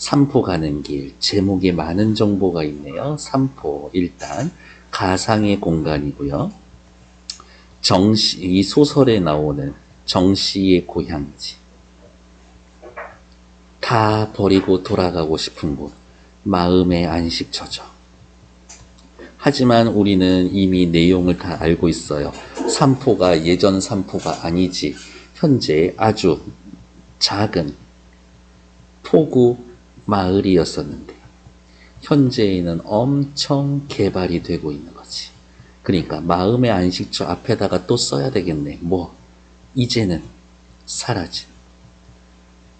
삼포 가는 길, 제목에 많은 정보가 있네요. 삼포, 일단 가상의 공간이고요. 정시, 이 소설에 나오는 정씨의 고향지, 다 버리고 돌아가고 싶은 곳, 마음의 안식처죠. 하지만 우리는 이미 내용을 다 알고 있어요. 삼포가 예전 삼포가 아니지. 현재 아주 작은 포구 마을이었었는데 현재에는 엄청 개발이 되고 있는 거지. 그러니까 마음의 안식처 앞에다가 또 써야 되겠네. 뭐 이제는 사라진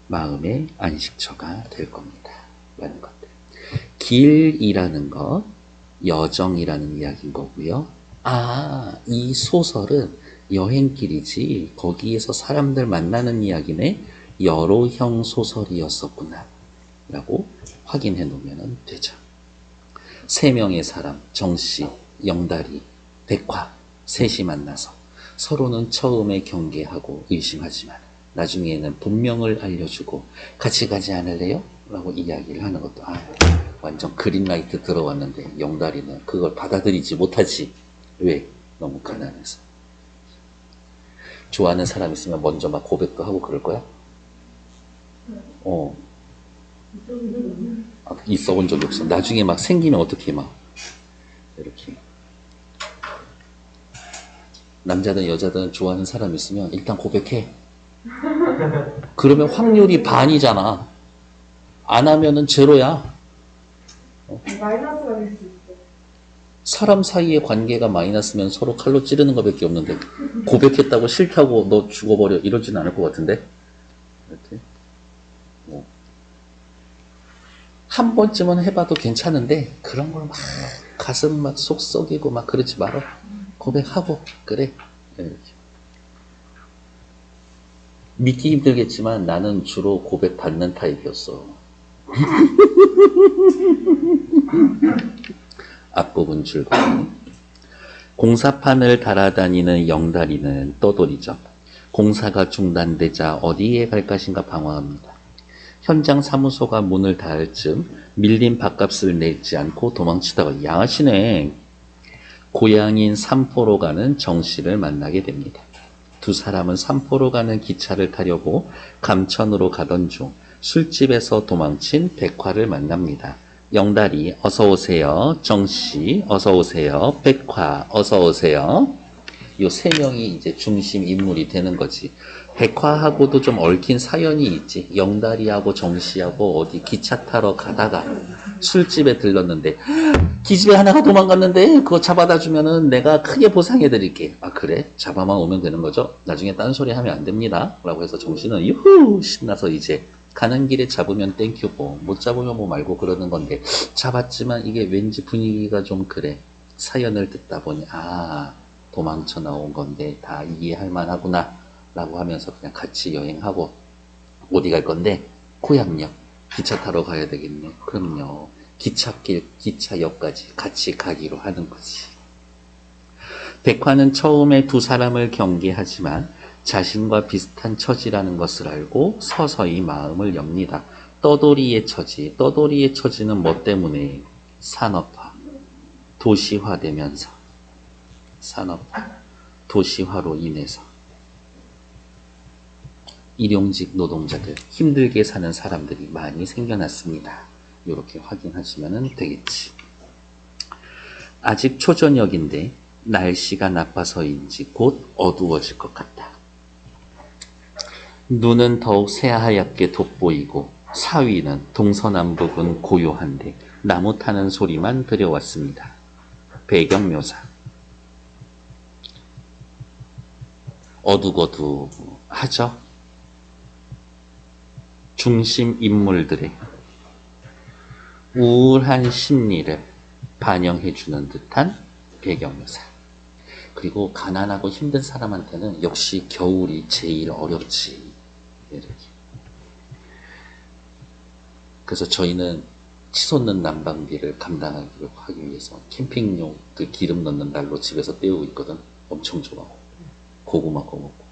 마음의 안식처가 될 겁니다. 라는 것들. 길이라는 것, 여정이라는 이야기인 거고요. 아, 이 소설은 여행길이지 거기에서 사람들 만나는 이야기네. 여로형 소설이었었구나 라고 확인해 놓으면 되죠. 세 명의 사람, 정씨, 영다리, 백화, 셋이 만나서 서로는 처음에 경계하고 의심하지만 나중에는 분명을 알려주고 같이 가지 않을래요? 라고 이야기를 하는 것도 완전 그린라이트 들어왔는데 영다리는 그걸 받아들이지 못하지. 왜? 너무 가난해서. 좋아하는 사람 있으면 먼저 막 고백도 하고 그럴 거야? 있어 본 적이 없어. 나중에 막 생기면 어떻게 막 이렇게 남자든 여자든 좋아하는 사람 있으면 일단 고백해. 그러면 확률이 반이잖아. 안 하면은 제로야. 마이너스가 될 수 있어. 사람 사이의 관계가 마이너스면 서로 칼로 찌르는 것밖에 없는데 고백했다고 싫다고 너 죽어버려 이러지는 않을 것 같은데. 이렇게 한 번쯤은 해봐도 괜찮은데 그런 걸 막 가슴 막 속 썩이고 막 그러지 말아. 고백하고 그래. 이렇게. 믿기 힘들겠지만 나는 주로 고백 받는 타입이었어. 앞부분 줄거. 공사판을 달아다니는 영다리는 떠돌이죠. 공사가 중단되자 어디에 갈 것인가 방황합니다. 현장 사무소가 문을 닫을 즈음 밀린 밥값을 내지 않고 도망치다가 양아치네. 고향인 삼포로 가는 정씨를 만나게 됩니다. 두 사람은 삼포로 가는 기차를 타려고 감천으로 가던 중 술집에서 도망친 백화를 만납니다. 영다리 어서 오세요. 정씨 어서 오세요. 백화 어서 오세요. 요 세 명이 이제 중심 인물이 되는 거지. 백화하고도 좀 얽힌 사연이 있지. 영다리하고 정씨하고 어디 기차 타러 가다가 술집에 들렀는데 기집애 하나가 도망갔는데 그거 잡아다 주면은 내가 크게 보상해 드릴게. 아 그래? 잡아만 오면 되는 거죠? 나중에 딴소리 하면 안 됩니다. 라고 해서 정씨는 유후 신나서 이제 가는 길에 잡으면 땡큐고 못 잡으면 뭐 말고 그러는 건데 잡았지만 이게 왠지 분위기가 좀 그래. 사연을 듣다 보니 도망쳐 나온 건데 다 이해할 만하구나 라고 하면서 그냥 같이 여행하고 어디 갈 건데 고향역 기차 타러 가야 되겠네. 그럼요. 기찻길 기차역까지 같이 가기로 하는 거지. 백화는 처음에 두 사람을 경계하지만 자신과 비슷한 처지라는 것을 알고 서서히 마음을 엽니다. 떠돌이의 처지. 떠돌이의 처지는 뭐 때문에? 산업화, 도시화되면서 산업화, 도시화로 인해서 일용직 노동자들, 힘들게 사는 사람들이 많이 생겨났습니다. 이렇게 확인하시면 되겠지. 아직 초저녁인데 날씨가 나빠서인지 곧 어두워질 것 같다. 눈은 더욱 새하얗게 돋보이고 사위는 동서남북은 고요한데 나무 타는 소리만 들려왔습니다. 배경묘사. 어둑어둑하죠? 중심 인물들의 우울한 심리를 반영해주는 듯한 배경묘사. 그리고 가난하고 힘든 사람한테는 역시 겨울이 제일 어렵지. 이렇게. 그래서 저희는 치솟는 난방비를 감당하기 위해서 캠핑용 그 기름 넣는 난로 집에서 때우고 있거든. 엄청 좋아하고 고구마 구워 먹고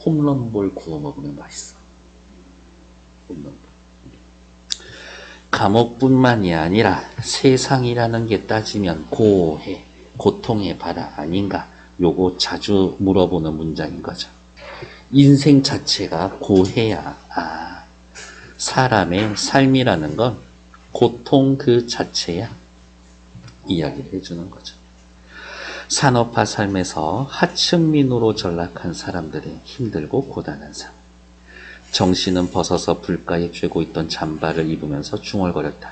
홈런볼 구워 먹으면 맛있어. 홈런볼. 감옥뿐만이 아니라 세상이라는 게 따지면 고해, 고통의 바다 아닌가? 요거 자주 물어보는 문장인 거죠. 인생 자체가 고해야. 사람의 삶이라는 건 고통 그 자체야. 이야기를 해주는 거죠. 산업화 삶에서 하층민으로 전락한 사람들의 힘들고 고단한 삶. 정신은 벗어서 불가에 쬐고 있던 잠바를 입으면서 중얼거렸다.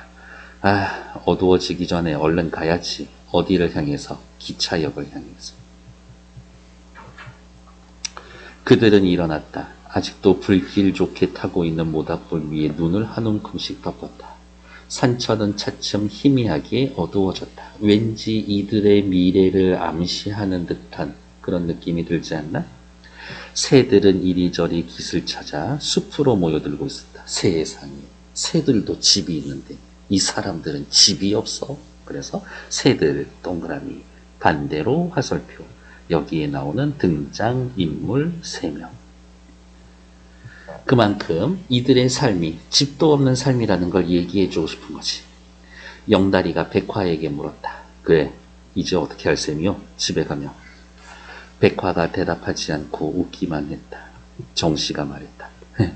어두워지기 전에 얼른 가야지. 어디를 향해서? 기차역을 향해서. 그들은 일어났다. 아직도 불길 좋게 타고 있는 모닥불 위에 눈을 한 움큼씩 덮었다. 산천은 차츰 희미하게 어두워졌다. 왠지 이들의 미래를 암시하는 듯한 그런 느낌이 들지 않나? 새들은 이리저리 깃을 찾아 숲으로 모여들고 있었다. 세상에, 새들도 집이 있는데 이 사람들은 집이 없어. 그래서 새들 동그라미, 반대로 화살표. 여기에 나오는 등장인물 3명. 그만큼 이들의 삶이 집도 없는 삶이라는 걸 얘기해주고 싶은 거지. 영다리가 백화에게 물었다. 그래, 이제 어떻게 할 셈이요? 집에 가면. 백화가 대답하지 않고 웃기만 했다. 정씨가 말했다.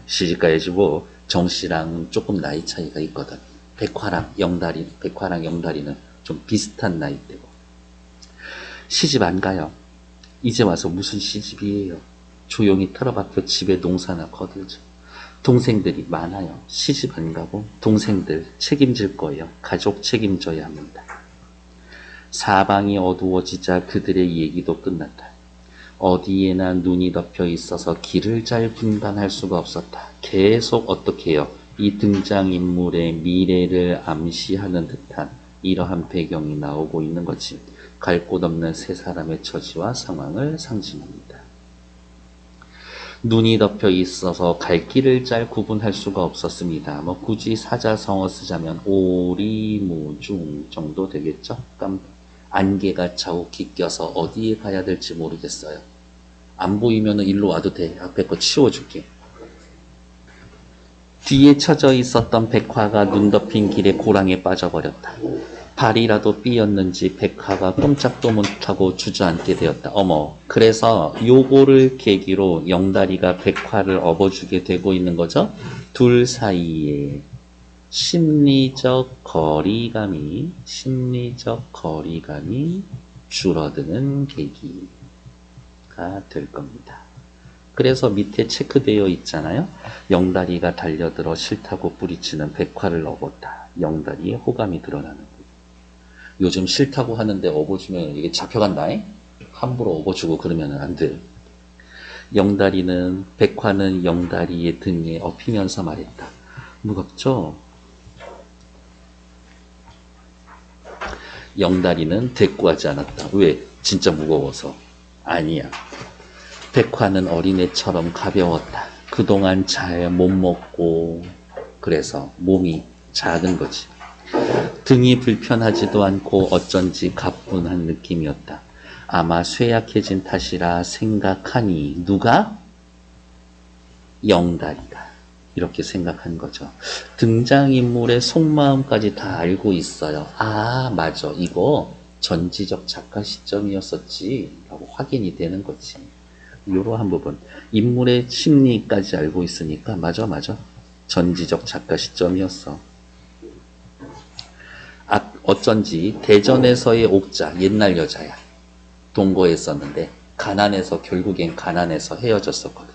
시집가야지 뭐. 정씨랑 조금 나이 차이가 있거든. 백화랑 영다리는 좀 비슷한 나이대고. 시집 안 가요. 이제 와서 무슨 시집이에요. 조용히 틀어박혀 집에 농사나 거들죠. 동생들이 많아요. 시집 안 가고 동생들 책임질 거예요. 가족 책임져야 합니다. 사방이 어두워지자 그들의 얘기도 끝났다. 어디에나 눈이 덮여 있어서 길을 잘 분간할 수가 없었다. 계속 어떻게 해요? 이 등장인물의 미래를 암시하는 듯한 이러한 배경이 나오고 있는 거지. 갈 곳 없는 세 사람의 처지와 상황을 상징합니다. 눈이 덮여 있어서 갈 길을 잘 구분할 수가 없었습니다. 굳이 사자성어 쓰자면 오리무중 정도 되겠죠? 안개가 자욱히 껴서 어디에 가야 될지 모르겠어요. 안 보이면 일로 와도 돼. 앞에 거 치워줄게. 뒤에 처져 있었던 백화가 눈 덮인 길에 고랑에 빠져버렸다. 발이라도 삐었는지 백화가 꼼짝도 못하고 주저앉게 되었다. 어머, 그래서 요거를 계기로 영다리가 백화를 업어주게 되고 있는 거죠. 둘 사이에 심리적 거리감이 줄어드는 계기가 될 겁니다. 그래서 밑에 체크되어 있잖아요. 영다리가 달려들어 싫다고 뿌리치는 백화를 업었다. 영다리의 호감이 드러나는 거예요. 요즘 싫다고 하는데 업어주면 이게 잡혀간다. 함부로 업어주고 그러면 안 돼. 백화는 영다리의 등에 업히면서 말했다. 무겁죠? 영다리는 대꾸하지 않았다. 왜? 진짜 무거워서. 아니야. 백화는 어린애처럼 가벼웠다. 그동안 잘 못 먹고 그래서 몸이 작은 거지. 등이 불편하지도 않고 어쩐지 가뿐한 느낌이었다. 아마 쇠약해진 탓이라 생각하니 누가? 영다리가. 이렇게 생각한 거죠. 등장인물의 속마음까지 다 알고 있어요. 맞아. 이거 전지적 작가 시점이었었지. 라고 확인이 되는 거지. 이러한 부분. 인물의 심리까지 알고 있으니까 맞아. 전지적 작가 시점이었어. 어쩐지 대전에서의 옥자, 옛날 여자야. 동거했었는데 결국엔 가난해서 헤어졌었거든.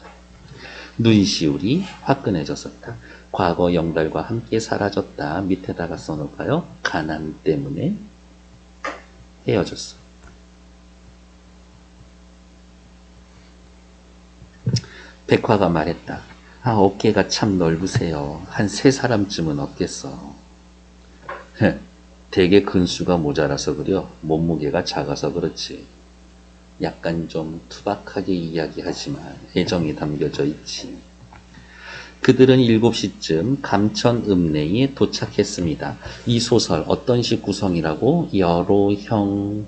눈시울이 화끈해졌었다. 과거 영달과 함께 사라졌다. 밑에다가 써놓을까요? 가난 때문에 헤어졌어. 백화가 말했다. 어깨가 참 넓으세요. 한 3사람쯤은 없겠어. 되게 근수가 모자라서 그려. 몸무게가 작아서 그렇지. 약간 좀 투박하게 이야기하지만 애정이 담겨져 있지. 그들은 7시쯤 감천읍내에 도착했습니다. 이 소설 어떤 식 구성이라고? 여로형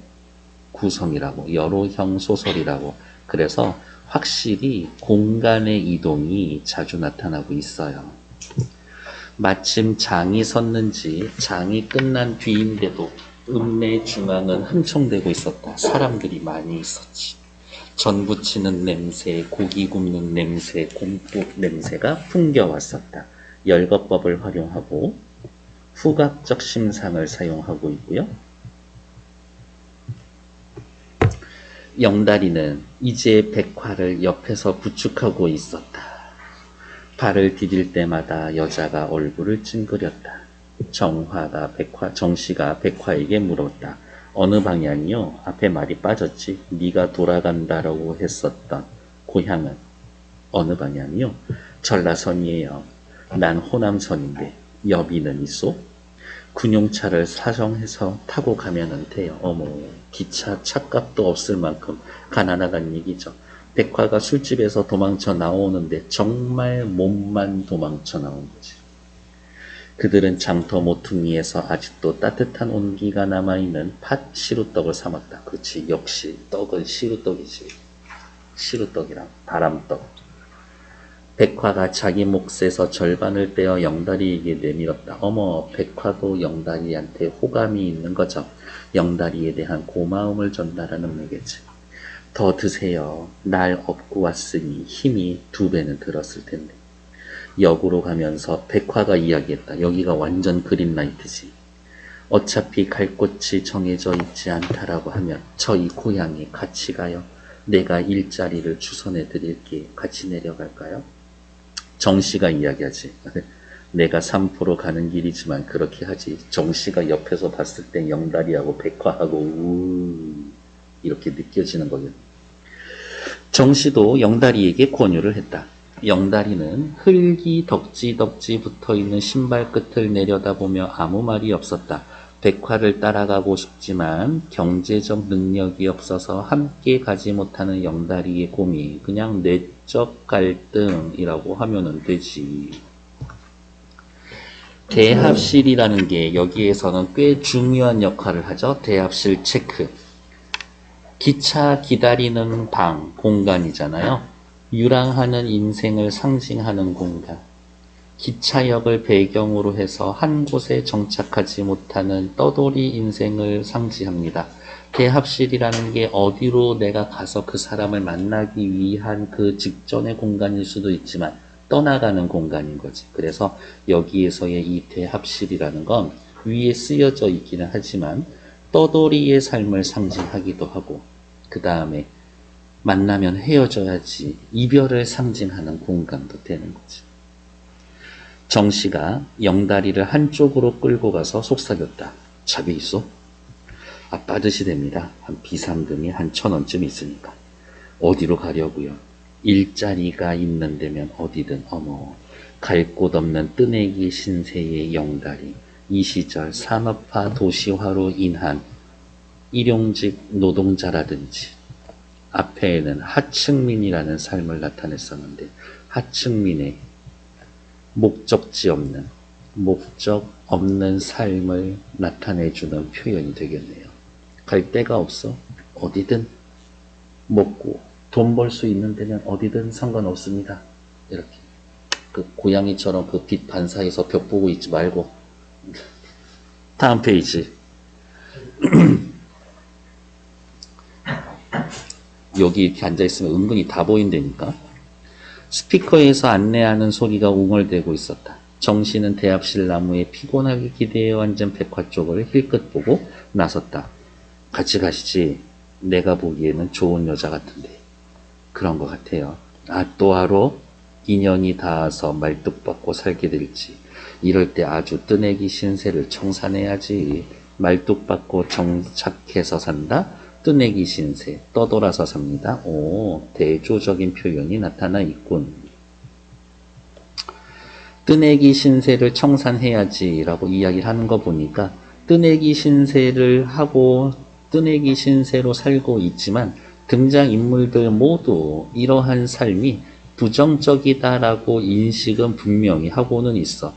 구성이라고. 여로형 소설이라고. 그래서 확실히 공간의 이동이 자주 나타나고 있어요. 마침 장이 섰는지 장이 끝난 뒤인데도 읍내 중앙은 흥청대고 있었다. 사람들이 많이 있었지. 전 부치는 냄새, 고기 굽는 냄새, 곰국 냄새가 풍겨왔었다. 열거법을 활용하고 후각적 심상을 사용하고 있고요. 영다리는 이제 백화를 옆에서 부축하고 있었다. 발을 디딜 때마다 여자가 얼굴을 찡그렸다. 정씨가 백화에게 물었다. 어느 방향이요? 앞에 말이 빠졌지. 네가 돌아간다라고 했었던 고향은 어느 방향이요? 전라선이에요. 난 호남선인데 여비는 있소? 군용차를 사정해서 타고 가면은 돼요. 어머, 기차 차값도 없을 만큼 가난하단 얘기죠. 백화가 술집에서 도망쳐 나오는데 정말 몸만 도망쳐 나온 거지. 그들은 장터 모퉁이에서 아직도 따뜻한 온기가 남아있는 팥 시루떡을 삼았다. 그렇지, 역시 떡은 시루떡이지. 시루떡이랑 바람떡. 백화가 자기 몫에서 절반을 떼어 영다리에게 내밀었다. 어머, 백화도 영다리한테 호감이 있는 거죠. 영다리에 대한 고마움을 전달하는 얘기지. 더 드세요. 날 업고 왔으니 힘이 2배는 들었을 텐데. 역으로 가면서 백화가 이야기했다. 여기가 완전 그린라이트지. 어차피 갈 곳이 정해져 있지 않다라고 하면 저희 고향에 같이 가요. 내가 일자리를 주선해 드릴게. 같이 내려갈까요? 정씨가 이야기하지. 내가 삼포로 가는 길이지만 그렇게 하지. 정씨가 옆에서 봤을 때 영다리하고 백화하고 이렇게 느껴지는 거예요. 정씨도 영다리에게 권유를 했다. 영다리는 흙이 덕지덕지 붙어있는 신발 끝을 내려다보며 아무 말이 없었다. 백화를 따라가고 싶지만 경제적 능력이 없어서 함께 가지 못하는 영다리의 고민, 그냥 내적 갈등이라고 하면 되지. 대합실이라는 게 여기에서는 꽤 중요한 역할을 하죠. 대합실 체크. 기차 기다리는 방, 공간이잖아요. 유랑하는 인생을 상징하는 공간. 기차역을 배경으로 해서 한 곳에 정착하지 못하는 떠돌이 인생을 상징합니다. 대합실이라는 게 어디로 내가 가서 그 사람을 만나기 위한 그 직전의 공간일 수도 있지만 떠나가는 공간인 거지. 그래서 여기에서의 이 대합실이라는 건 위에 쓰여져 있기는 하지만 떠돌이의 삶을 상징하기도 하고, 그 다음에 만나면 헤어져야지 이별을 상징하는 공간도 되는 거지. 정씨가 영다리를 한쪽으로 끌고 가서 속삭였다. 잡이 있어? 빠듯이 됩니다. 한 비상금이 한 1,000원쯤 있으니까. 어디로 가려고요? 일자리가 있는 데면 어디든. 어머, 갈 곳 없는 뜨내기 신세의 영다리. 이 시절 산업화 도시화로 인한 일용직 노동자라든지, 앞에는 하층민이라는 삶을 나타냈었는데 하층민의 목적 없는 삶을 나타내주는 표현이 되겠네요. 갈 데가 없어? 어디든 먹고 돈 벌 수 있는 데는 어디든 상관없습니다. 이렇게 그 고양이처럼 그 빛 반사에서 벽 보고 있지 말고. 다음 페이지. 여기 이렇게 앉아있으면 은근히 다 보인다니까. 스피커에서 안내하는 소리가 웅얼대고 있었다. 정씨는 대합실 나무에 피곤하게 기대어 앉은 백화 쪽을 힐끗 보고 나섰다. 같이 가시지. 내가 보기에는 좋은 여자 같은데. 그런 것 같아요. 또 하루 인연이 닿아서 말뚝박고 살게 될지. 이럴 때 아주 뜨내기 신세를 청산해야지. 말뚝박고 정착해서 산다. 뜨내기 신세, 떠돌아서 삽니다. 오, 대조적인 표현이 나타나 있군. 뜨내기 신세를 청산해야지 라고 이야기를 하는 거 보니까 뜨내기 신세를 하고 뜨내기 신세로 살고 있지만 등장인물들 모두 이러한 삶이 부정적이다라고 인식은 분명히 하고는 있어.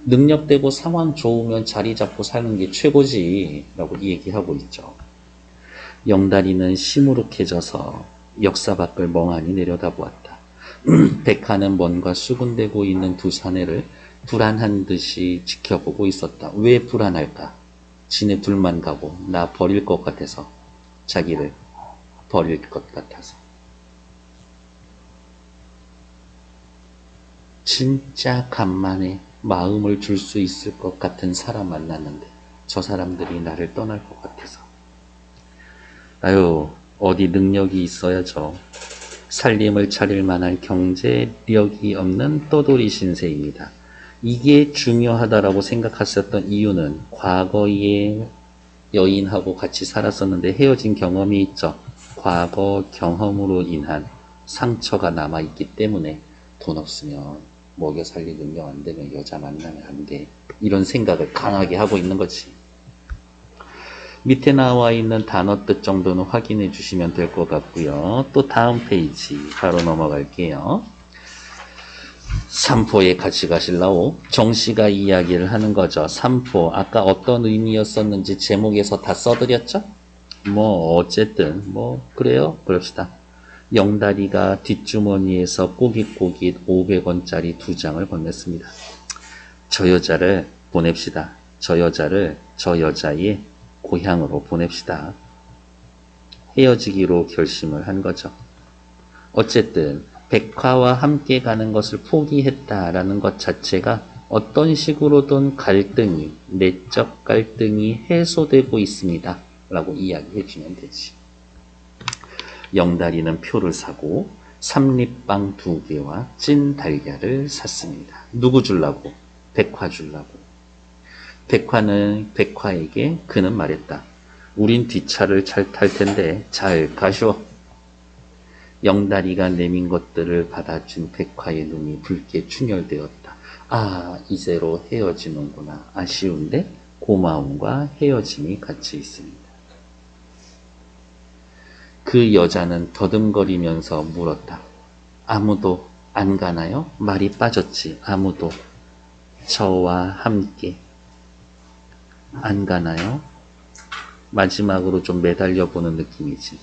능력되고 상황 좋으면 자리 잡고 사는 게 최고지 라고 얘기하고 있죠. 영다리는 시무룩해져서 역사 밖을 멍하니 내려다보았다. 백화는 뭔가 수군대고 있는 두 사내를 불안한 듯이 지켜보고 있었다. 왜 불안할까? 지네 둘만 가고 나 버릴 것 같아서. 자기를 버릴 것 같아서. 진짜 간만에 마음을 줄 수 있을 것 같은 사람 만났는데 저 사람들이 나를 떠날 것 같아서. 아유, 어디 능력이 있어야죠. 살림을 차릴 만한 경제력이 없는 떠돌이 신세입니다. 이게 중요하다라고 생각했었던 이유는 과거에 여인하고 같이 살았었는데 헤어진 경험이 있죠. 과거 경험으로 인한 상처가 남아있기 때문에 돈 없으면 먹여 살릴 능력 안 되면 여자 만나면 안 돼. 이런 생각을 강하게 하고 있는 거지. 밑에 나와 있는 단어 뜻 정도는 확인해 주시면 될 것 같고요. 또 다음 페이지 바로 넘어갈게요. 삼포에 같이 가실라오? 정씨가 이야기를 하는 거죠. 삼포, 아까 어떤 의미였었는지 제목에서 다 써드렸죠? 뭐 어쨌든 뭐 그래요. 그럽시다. 영다리가 뒷주머니에서 꼬깃꼬깃 500원짜리 2장을 건넸습니다. 저 여자를 보냅시다. 저 여자를 저 여자의 고향으로 보냅시다. 헤어지기로 결심을 한 거죠. 어쨌든 백화와 함께 가는 것을 포기했다라는 것 자체가 어떤 식으로든 갈등이, 내적 갈등이 해소되고 있습니다. 라고 이야기해 주면 되지. 영다리는 표를 사고 삼립빵 2개와 찐 달걀을 샀습니다. 누구 주려고? 백화 주려고. 백화에게 그는 말했다. 우린 뒷차를 잘 탈 텐데 잘 가쇼. 영다리가 내민 것들을 받아준 백화의 눈이 붉게 충혈되었다. 아, 이제로 헤어지는구나. 아쉬운데 고마움과 헤어짐이 같이 있습니다. 그 여자는 더듬거리면서 물었다. 아무도 안 가나요? 말이 빠졌지. 아무도 저와 함께 안 가나요? 마지막으로 좀 매달려 보는 느낌이지.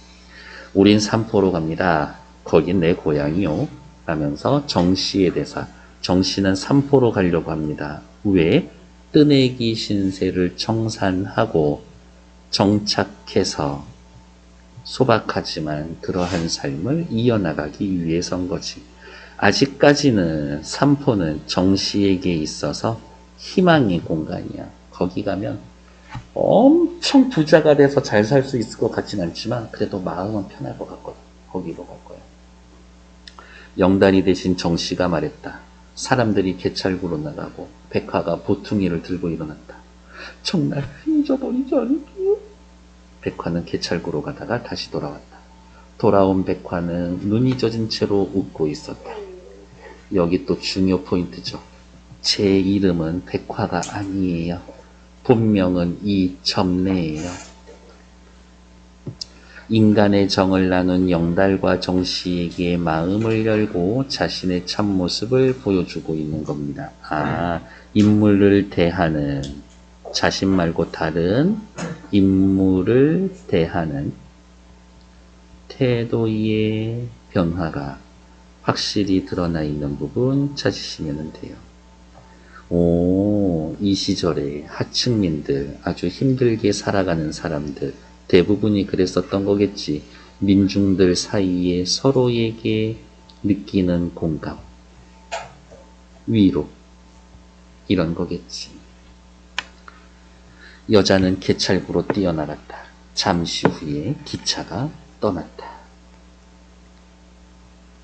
우린 삼포로 갑니다. 거긴 내 고향이요. 하면서 정씨의 대사. 정씨는 삼포로 가려고 합니다. 왜? 뜨내기 신세를 청산하고 정착해서 소박하지만 그러한 삶을 이어나가기 위해서인 거지. 아직까지는 삼포는 정씨에게 있어서 희망의 공간이야. 거기 가면 엄청 부자가 돼서 잘 살 수 있을 것 같진 않지만 그래도 마음은 편할 것 같거든. 거기로 갈 거야. 영단이 대신 정씨가 말했다. 사람들이 개찰구로 나가고 백화가 보퉁이를 들고 일어났다. 정말 잊어버리지 않을게요. 백화는 개찰구로 가다가 다시 돌아왔다. 돌아온 백화는 눈이 젖은 채로 웃고 있었다. 여기 또 중요 포인트죠. 제 이름은 백화가 아니에요. 본명은 이점례예요. 인간의 정을 나눈 영달과 정씨에게 마음을 열고 자신의 참모습을 보여주고 있는 겁니다. 아, 인물을 대하는, 자신 말고 다른 인물을 대하는 태도의 변화가 확실히 드러나 있는 부분 찾으시면 돼요. 오, 이 시절에 하층민들, 아주 힘들게 살아가는 사람들, 대부분이 그랬었던 거겠지. 민중들 사이에 서로에게 느끼는 공감, 위로, 이런 거겠지. 여자는 개찰구로 뛰어나갔다. 잠시 후에 기차가 떠났다.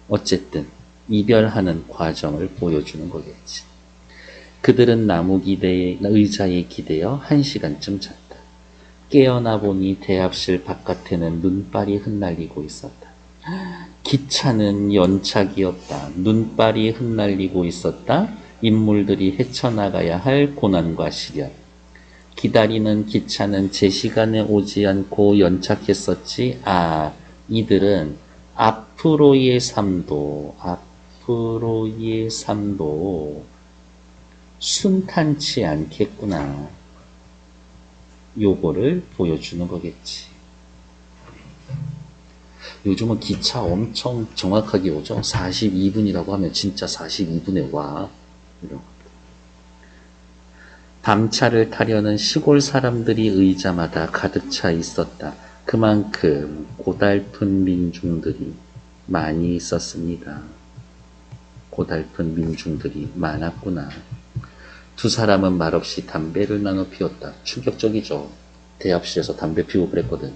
어쨌든 이별하는 과정을 보여주는 거겠지. 그들은 나무 기대에 의자에 기대어 1시간쯤 잤다. 깨어나 보니 대합실 바깥에는 눈발이 흩날리고 있었다. 기차는 연착이었다. 눈발이 흩날리고 있었다. 인물들이 헤쳐나가야 할 고난과 시련. 기다리는 기차는 제 시간에 오지 않고 연착했었지. 아, 이들은 앞으로의 삶도 순탄치 않겠구나. 요거를 보여주는 거겠지. 요즘은 기차 엄청 정확하게 오죠. 42분이라고 하면 진짜 42분에 와. 이런. 담차를 타려는 시골 사람들이 의자마다 가득 차 있었다. 그만큼 고달픈 민중들이 많이 있었습니다. 고달픈 민중들이 많았구나. 두 사람은 말없이 담배를 나눠 피웠다. 충격적이죠. 대합실에서 담배 피우고 그랬거든.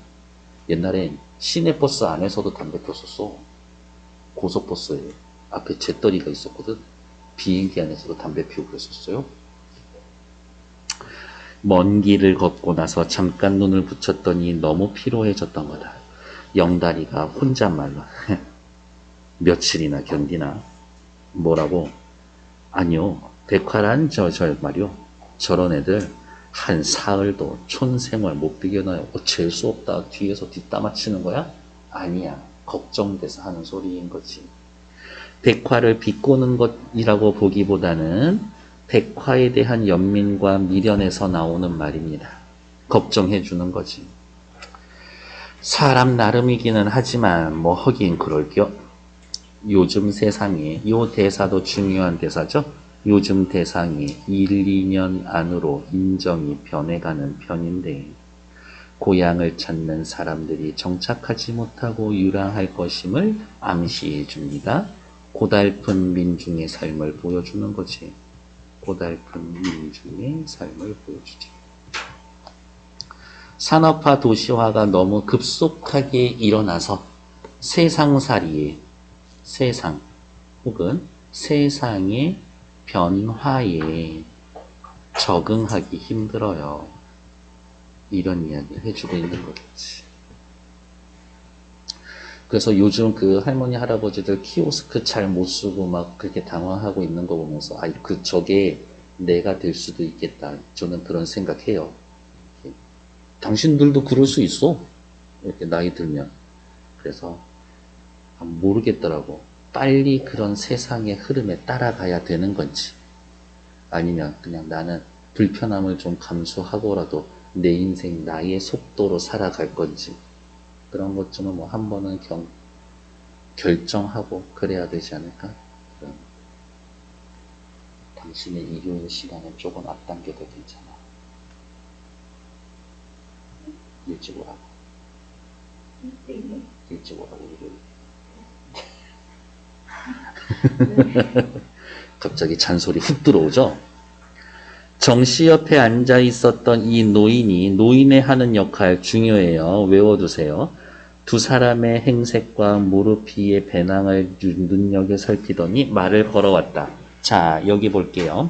옛날엔 시내버스 안에서도 담배 폈었어. 고속버스에 앞에 재떨이가 있었거든. 비행기 안에서도 담배 피우고 그랬었어요. 먼 길을 걷고 나서 잠깐 눈을 붙였더니 너무 피로해졌던 거다. 영다리가 혼잣말로 며칠이나 견디나? 뭐라고? 아니요. 백화란 저 말이요. 저런 애들 한 사흘도 촌생활 못 비겨놔요. 어쩔 수 없다. 뒤에서 뒷담화치는 거야? 아니야. 걱정돼서 하는 소리인 거지. 백화를 비꼬는 것이라고 보기보다는 백화에 대한 연민과 미련에서 나오는 말입니다. 걱정해 주는 거지. 사람 나름이기는 하지만 뭐 하긴 그럴겨. 요즘 세상에 요 대사도 중요한 대사죠. 요즘 대상이 1, 2년 안으로 인정이 변해가는 편인데 고향을 찾는 사람들이 정착하지 못하고 유랑할 것임을 암시해 줍니다. 고달픈 민중의 삶을 보여주는 거지. 고달픈 민중의 삶을 보여주지. 산업화 도시화가 너무 급속하게 일어나서 세상살이에 세상 혹은 세상의 변화에 적응하기 힘들어요. 이런 이야기를 해주고 있는 거겠지. 그래서 요즘 그 할머니 할아버지들 키오스크 잘 못 쓰고 막 그렇게 당황하고 있는 거 보면서 저게 내가 될 수도 있겠다. 저는 그런 생각해요. 이렇게. 당신들도 그럴 수 있어. 이렇게 나이 들면. 그래서 모르겠더라고. 빨리 그런 세상의 흐름에 따라가야 되는 건지 아니면 그냥 나는 불편함을 좀 감수하고라도 내 인생 나의 속도로 살아갈 건지 그런 것 좀 뭐 한 번은 결정하고 그래야 되지 않을까? 당신의 일요일 시간을 조금 앞당겨도 괜찮아. 일찍 오라고. 일찍 오라고 일요일. 갑자기 잔소리 훅 들어오죠? 정씨 옆에 앉아 있었던 이 노인의 하는 역할 중요해요. 외워두세요. 두 사람의 행색과 무릎 위의 배낭을 눈여겨 살피더니 말을 걸어왔다. 자, 여기 볼게요.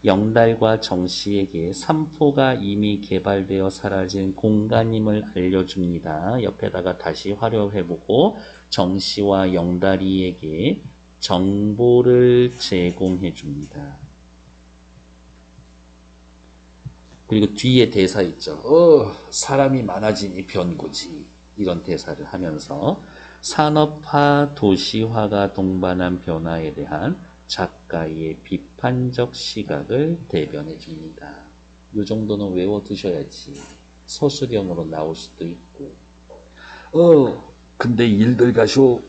영달과 정씨에게 삼포가 이미 개발되어 사라진 공간임을 알려줍니다. 옆에다가 다시 활용해보고 정씨와 영달이에게 정보를 제공해 줍니다. 그리고 뒤에 대사 있죠. 사람이 많아지니 변고지. 이런 대사를 하면서 산업화, 도시화가 동반한 변화에 대한 작가의 비판적 시각을 대변해 줍니다. 이 정도는 외워두셔야지. 서술형으로 나올 수도 있고. 근데 일들 가쇼.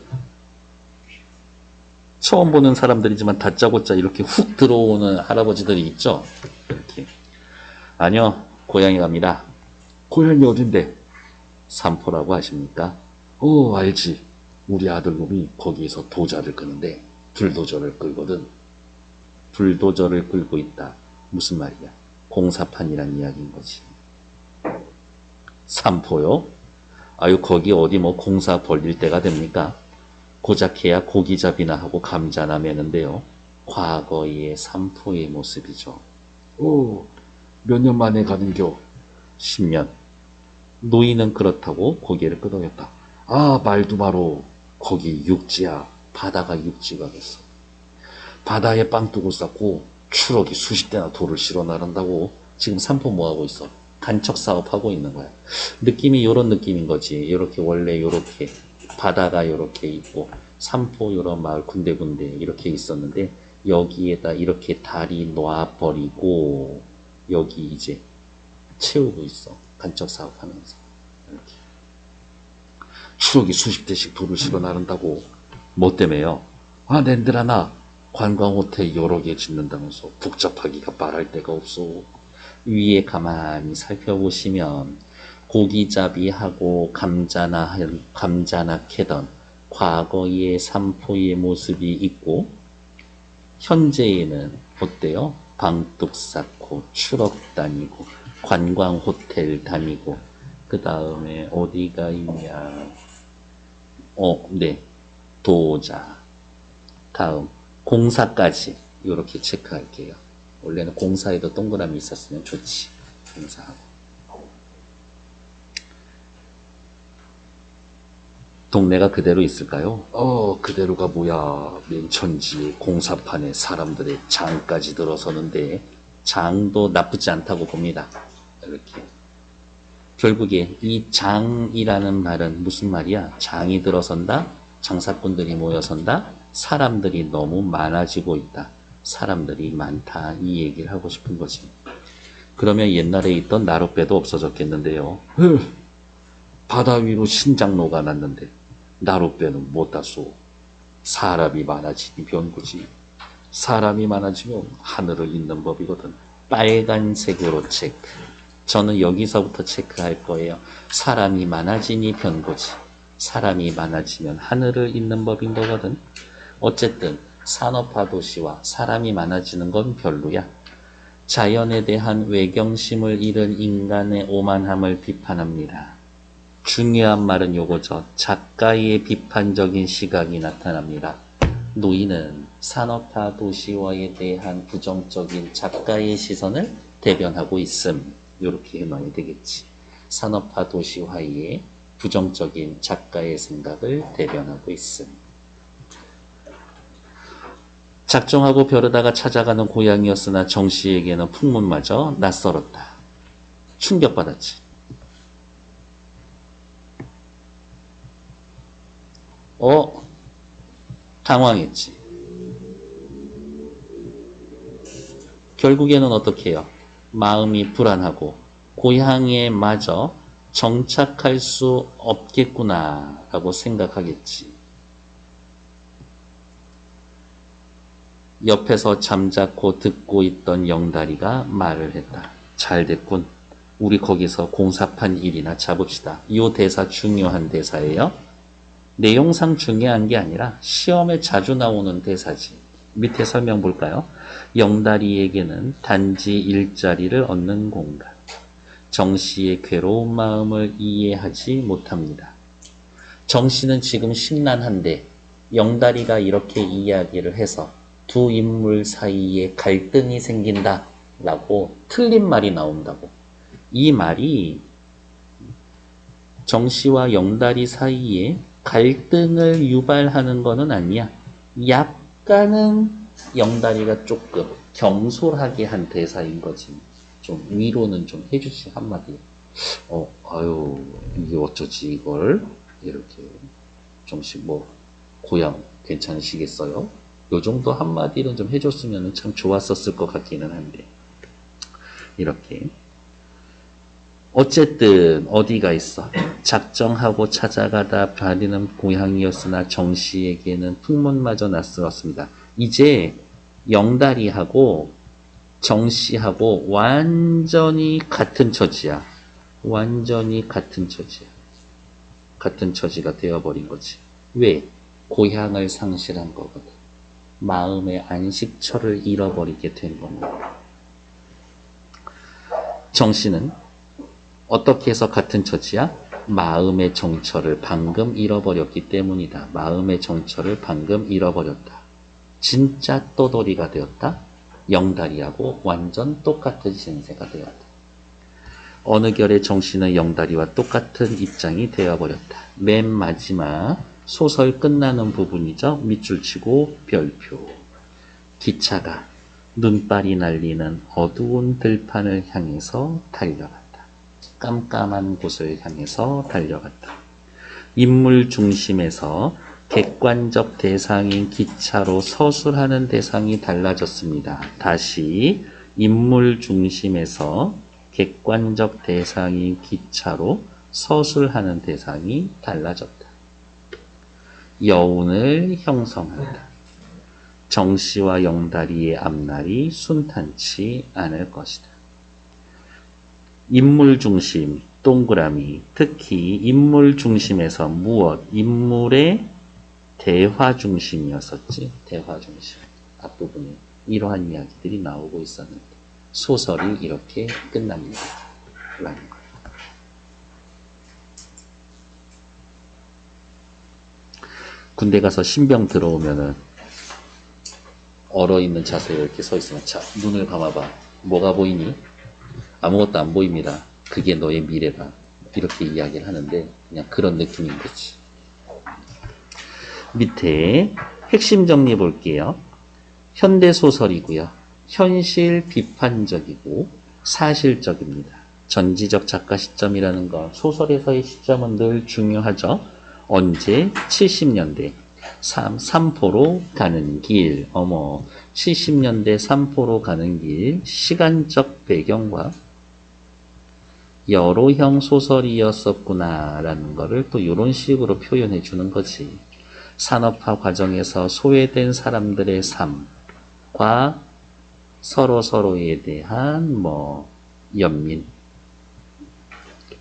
처음 보는 사람들이지만 다짜고짜 이렇게 훅 들어오는 할아버지들이 있죠. 이렇게. 아니요, 고향에 갑니다. 고향이 어딘데? 삼포라고 아십니까? 알지. 우리 아들놈이 거기에서 도자를 끄는데 불도저를 끌거든. 불도저를 끌고 있다. 무슨 말이야? 공사판이란 이야기인 거지. 삼포요? 아유, 거기 어디 뭐 공사 벌릴 때가 됩니까? 고작해야 고기잡이나 하고 감자나 매는데요. 과거의 삼포의 모습이죠. 몇 년 만에 가는겨? 10년. 노인은 그렇다고 고개를 끄덕였다. 말도 마로. 거기 육지야. 바다가 육지가겠어. 바다에 빵 두고 쌓고 추럭이 수십 대나 돌을 실어 나른다고 지금 삼포 뭐하고 있어? 간척 사업하고 있는 거야. 느낌이 요런 느낌인 거지. 요렇게 원래 요렇게 바다가 요렇게 있고 삼포 요런 마을 군데군데 이렇게 있었는데 여기에다 이렇게 다리 놔버리고 여기 이제 채우고 있어. 간척 사업하면서. 이렇게. 추럭이 수십 대씩 돌을 실어 나른다고. 뭐 때문에요? 낸들아 나 관광호텔 여러 개 짓는다면서 복잡하기가 말할 데가 없어. 위에 가만히 살펴보시면 고기잡이하고 감자나 캐던 과거의 삼포의 모습이 있고 현재에는 어때요? 방뚝 쌓고 추럭 다니고 관광 호텔 다니고 그 다음에 어디가 있냐? 네, 도자. 다음 공사까지 이렇게 체크할게요. 원래는 공사에도 동그라미 있었으면 좋지. 공사하고. 동네가 그대로 있을까요? 그대로가 뭐야. 맨 천지에 공사판에 사람들의 장까지 들어서는데 장도 나쁘지 않다고 봅니다. 이렇게. 결국에 이 장이라는 말은 무슨 말이야? 장이 들어선다? 장사꾼들이 모여선다? 사람들이 너무 많아지고 있다. 사람들이 많다. 이 얘기를 하고 싶은 거지. 그러면 옛날에 있던 나룻배도 없어졌겠는데요. 바다 위로 신장로가 났는데 나룻배는 못 탔소. 사람이 많아지니 변구지. 사람이 많아지면 하늘을 잇는 법이거든. 빨간색으로 체크. 저는 여기서부터 체크할 거예요. 사람이 많아지니 변고지. 사람이 많아지면 하늘을 잇는 법인 거거든. 어쨌든 산업화 도시와 사람이 많아지는 건 별로야. 자연에 대한 외경심을 잃은 인간의 오만함을 비판합니다. 중요한 말은 요거죠. 작가의 비판적인 시각이 나타납니다. 노인은 산업화 도시화에 대한 부정적인 작가의 시선을 대변하고 있음. 이렇게 해놔야 되겠지. 산업화 도시화에 부정적인 작가의 생각을 대변하고 있음. 작정하고 벼르다가 찾아가는 고향이었으나 정씨에게는 풍문마저 낯설었다. 충격받았지. 당황했지. 결국에는 어떻게 해요? 마음이 불안하고 고향에 마저 정착할 수 없겠구나 라고 생각하겠지. 옆에서 잠자코 듣고 있던 영다리가 말을 했다. 잘 됐군. 우리 거기서 공사판 일이나 잡읍시다. 이 대사 중요한 대사예요. 내용상 중요한 게 아니라 시험에 자주 나오는 대사지. 밑에 설명 볼까요? 영다리에게는 단지 일자리를 얻는 공간. 정씨의 괴로운 마음을 이해하지 못합니다. 정씨는 지금 심란한데 영다리가 이렇게 이야기를 해서 두 인물 사이에 갈등이 생긴다 라고 틀린 말이 나온다고. 이 말이 정씨와 영다리 사이에 갈등을 유발하는 것은 아니야. 약간은 영다리가 조금 경솔하게 한 대사인 거지. 좀 위로는 좀 해주지 한마디. 아유 이게 어쩌지 이걸 이렇게 좀씩 뭐 고향 괜찮으시겠어요? 요 정도 한마디는 좀 해줬으면 참 좋았었을 것 같기는 한데 이렇게. 어쨌든 어디가 있어. 작정하고 찾아가다 바리는 고향이었으나 정씨에게는 풍문마저 낯설었습니다. 이제 영다리하고 정씨하고 완전히 같은 처지야. 완전히 같은 처지야. 같은 처지가 되어버린 거지. 왜? 고향을 상실한 거거든. 마음의 안식처를 잃어버리게 된 겁니다. 정씨는 어떻게 해서 같은 처지야? 마음의 정처를 방금 잃어버렸기 때문이다. 마음의 정처를 방금 잃어버렸다. 진짜 떠돌이가 되었다. 영다리하고 완전 똑같은 신세가 되었다. 어느 결에 정씨는 영다리와 똑같은 입장이 되어버렸다. 맨 마지막 소설 끝나는 부분이죠. 밑줄 치고 별표. 기차가 눈발이 날리는 어두운 들판을 향해서 달려갔다. 깜깜한 곳을 향해서 달려갔다. 인물 중심에서 객관적 대상인 기차로 서술하는 대상이 달라졌습니다. 다시 인물 중심에서 객관적 대상인 기차로 서술하는 대상이 달라졌다. 여운을 형성한다. 정씨와 영다리의 앞날이 순탄치 않을 것이다. 인물 중심, 동그라미. 특히 인물 중심에서 무엇? 인물의 대화 중심이었었지. 대화 중심. 앞부분에 이러한 이야기들이 나오고 있었는데 소설이 이렇게 끝납니다. 라는 거예요. 군대 가서 신병 들어오면은 얼어있는 자세로 이렇게 서 있으면 자, 눈을 감아봐. 뭐가 보이니? 아무것도 안 보입니다. 그게 너의 미래다. 이렇게 이야기를 하는데 그냥 그런 느낌인 거지. 밑에 핵심 정리 볼게요. 현대소설이고요. 현실 비판적이고 사실적입니다. 전지적 작가 시점이라는 거, 소설에서의 시점은 늘 중요하죠. 언제? 70년대. 삼포로 가는 길. 70년대 삼포로 가는 길. 시간적 배경과 여로형 소설이었었구나 라는 거를 또 이런 식으로 표현해 주는 거지. 산업화 과정에서 소외된 사람들의 삶과 서로에 대한 연민,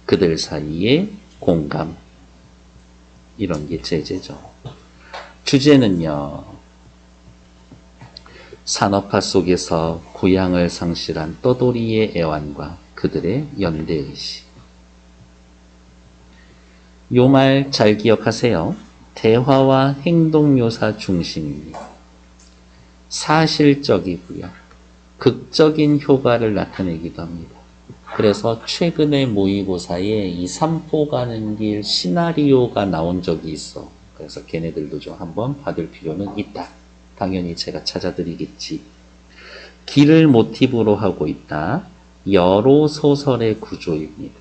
그들 사이의 공감, 이런 게 제재죠. 주제는요, 산업화 속에서 고향을 상실한 떠돌이의 애환과 그들의 연대의식. 요 말 잘 기억하세요. 대화와 행동 묘사 중심입니다. 사실적이고요. 극적인 효과를 나타내기도 합니다. 그래서 최근에 모의고사에 이 삼포 가는 길 시나리오가 나온 적이 있어. 그래서 걔네들도 좀 한번 받을 필요는 있다. 당연히 제가 찾아드리겠지. 길을 모티브로 하고 있다. 여로 소설의 구조입니다.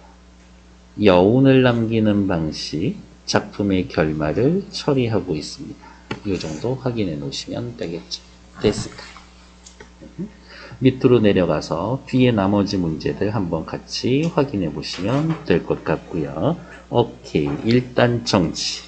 여운을 남기는 방식, 작품의 결말을 처리하고 있습니다. 이 정도 확인해 놓으시면 되겠죠. 됐을까? 밑으로 내려가서 뒤에 나머지 문제들 한번 같이 확인해 보시면 될 것 같고요. 오케이. 일단 정치.